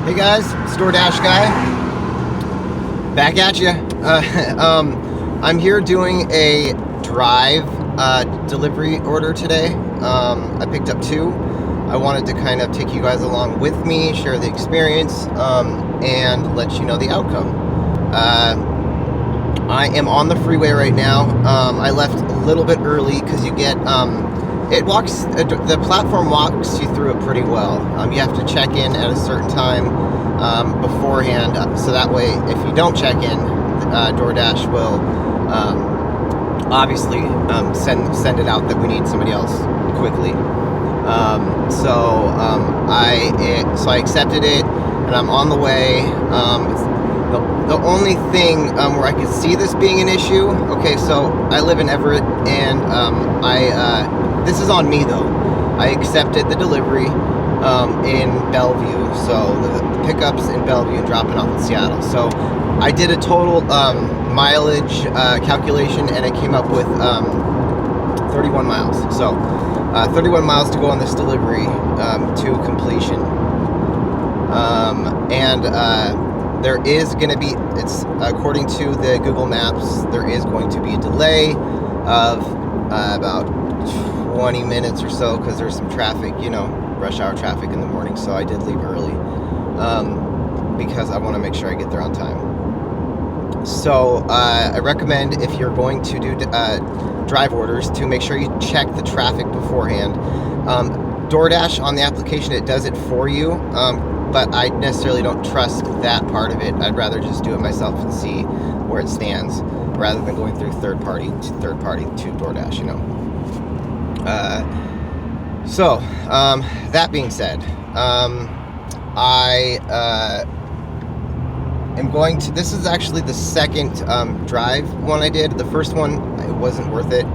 Hey guys, it's DoorDashGuy. Back at you. I'm here doing a drive delivery order today. I picked up 2. I wanted to kind of take you guys along with me, share the experience, and let you know the outcome. I am on the freeway right now. I left a little bit early because you get the platform walks you through it pretty well. You have to check in at a certain time beforehand, so that way if you don't check in, DoorDash will obviously send it out that we need somebody else quickly. So I accepted it, and I'm on the way. The only thing where I could see this being an issue, okay, so I live in Everett, and this is on me though. I accepted the delivery in Bellevue, so the pickups in Bellevue and dropping off in Seattle. So I did a total mileage calculation, and it came up with 31 miles. So 31 miles to go on this delivery to completion. There is going to be, it's according to the Google Maps, there is going to be a delay of about 20 minutes or so because there's some traffic, rush hour traffic in the morning. So I did leave early because I want to make sure I get there on time. So I recommend, if you're going to do drive orders, to make sure you check the traffic beforehand. DoorDash on the application, it does it for you. But I necessarily don't trust that part of it. I'd rather just do it myself and see where it stands, rather than going through third party to DoorDash, So, that being said, I am going to, this is actually the second drive one I did. The first one, it wasn't worth it.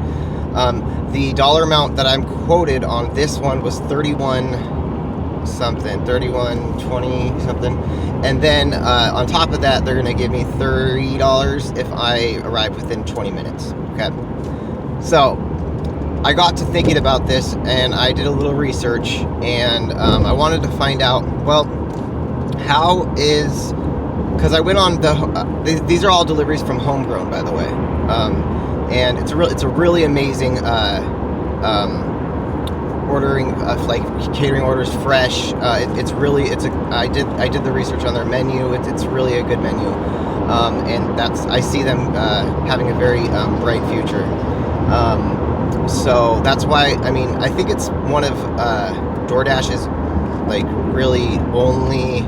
The dollar amount that I'm quoted on this one was 31.20 something, and then on top of that, they're gonna give me $30 if I arrive within 20 minutes. Okay, so I got to thinking about this, and I did a little research, and I wanted to find out, well, how is, because I went on these are all deliveries from Homegrown, by the way, and it's a really amazing ordering of like catering orders fresh. I did the research on their menu. It's really a good menu, and I see them having a very bright future. So that's why, I think it's one of DoorDash's like really only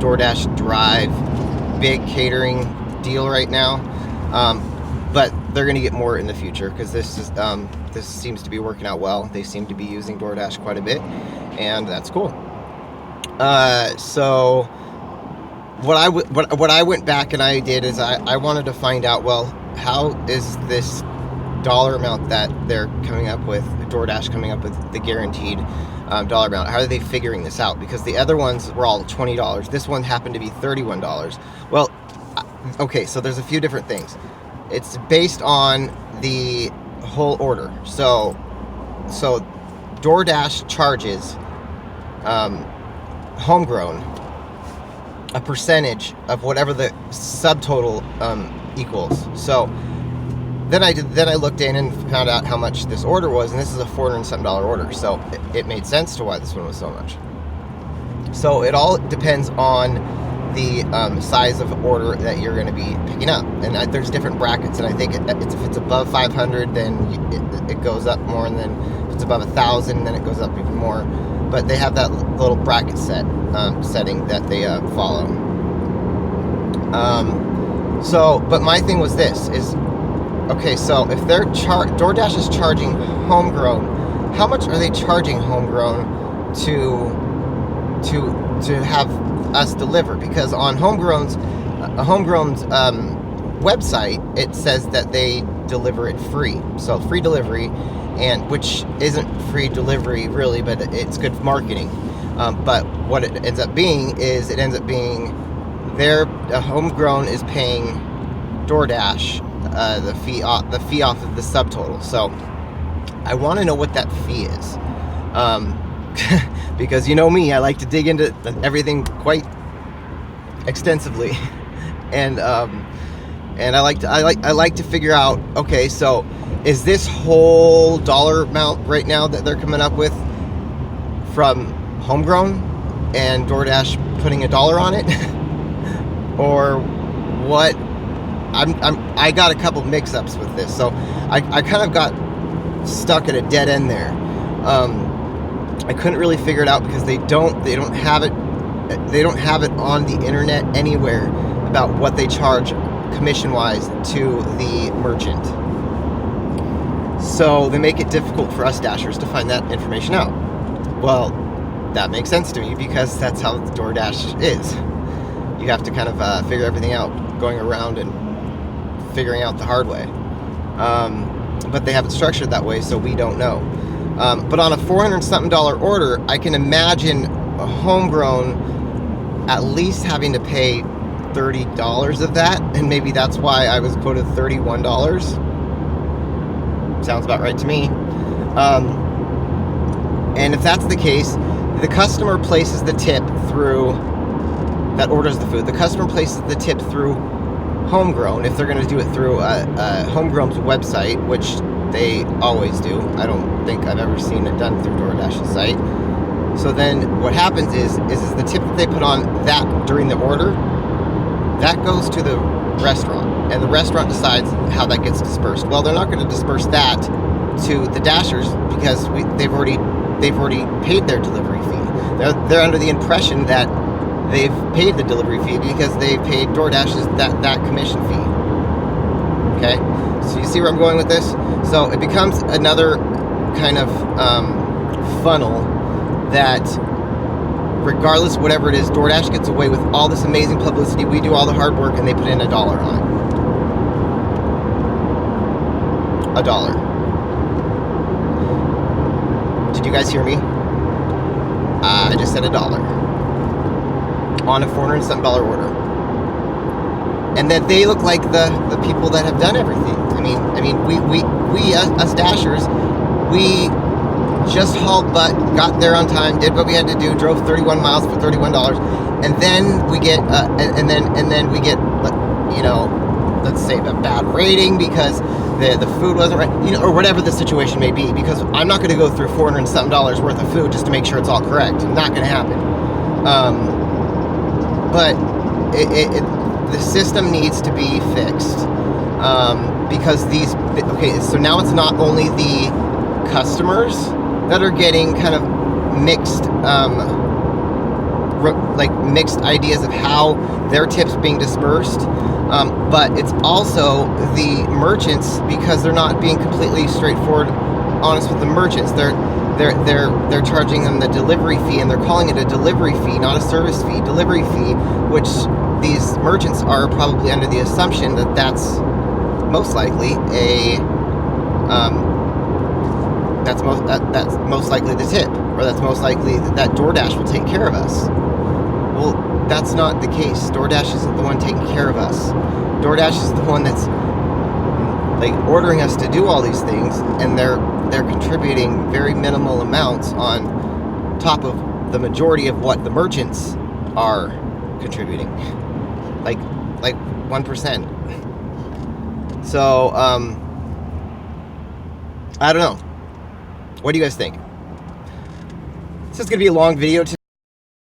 DoorDash Drive big catering deal right now. But they're going to get more in the future, because this seems to be working out well. They seem to be using DoorDash quite a bit, and that's cool. So what I went back and I did is I wanted to find out, well, how is this dollar amount that they're coming up with, DoorDash coming up with the guaranteed dollar amount? How are they figuring this out? Because the other ones were all $20. This one happened to be $31. Well, okay, so there's a few different things. It's based on the whole order. So DoorDash charges Homegrown a percentage of whatever the subtotal equals. So then I looked in and found out how much this order was, and this is a $400 and something order. So it made sense to why this one was so much. So it all depends on the size of order that you're going to be picking up, and there's different brackets, and I think if it's above 500, then it goes up more, and then if it's above 1,000, then it goes up even more. But they have that little bracket setting that they follow. But my thing was this is, okay, so if they're DoorDash is charging Homegrown, how much are they charging Homegrown to have us deliver? Because on Homegrown's website, it says that they deliver it free, so free delivery, and which isn't free delivery really, but it's good marketing. But what it ends up being is their Homegrown is paying DoorDash the fee off of the subtotal. So I want to know what that fee is. Because you know me, I like to dig into everything quite extensively, and I like to figure out, okay, so is this whole dollar amount right now that they're coming up with from homegrown and DoorDash putting $1 on it, or what? I got a couple mix-ups with this, so I kind of got stuck at a dead end there. I couldn't really figure it out because they don't have it on the internet anywhere about what they charge commission-wise to the merchant. So they make it difficult for us Dashers to find that information out. Well, that makes sense to me because that's how DoorDash is. You have to kind of figure everything out, going around and figuring out the hard way. But they have it structured that way, so we don't know. But on a $400-something order, I can imagine a homegrown at least having to pay $30 of that, and maybe that's why I was quoted $31. Sounds about right to me. And if that's the case, the customer places the tip through, that orders the food, the customer places the tip through homegrown, if they're going to do it through homegrown's website, which they always do. I don't think I've ever seen it done through DoorDash's site. So then what happens is the tip that they put on that during the order, that goes to the restaurant, and the restaurant decides how that gets dispersed. Well, they're not going to disperse that to the Dashers because they've already paid their delivery fee. They're under the impression that they've paid the delivery fee because they've paid DoorDash's that commission fee. Okay, so you see where I'm going with this? So it becomes another kind of funnel that, regardless of whatever it is, DoorDash gets away with all this amazing publicity. We do all the hard work, and they put in $1 on it. $1. Did you guys hear me? I just said $1 on a $400-something order, and that they look like the people that have done everything. I mean, we us Dashers, we just hauled butt, got there on time, did what we had to do, drove 31 miles for $31, and then we get and then we get, you know, let's say a bad rating because the food wasn't right, you know, or whatever the situation may be. Because I'm not going to go through $400-something worth of food just to make sure it's all correct. Not going to happen. But the system needs to be fixed, because okay, so now it's not only the customers that are getting kind of mixed mixed ideas of how their tips being dispersed, but it's also the merchants, because they're not being completely straightforward, honest with the merchants. They're charging them the delivery fee, and they're calling it a delivery fee, not a service fee. Delivery fee, which these merchants are probably under the assumption that that's most likely that's most likely the tip, or that's most likely that DoorDash will take care of us. Well, that's not the case. DoorDash isn't the one taking care of us. DoorDash is the one that's like ordering us to do all these things, and they're contributing very minimal amounts on top of the majority of what the merchants are contributing, like 1%. So I don't know. What do you guys think? This is going to be a long video today.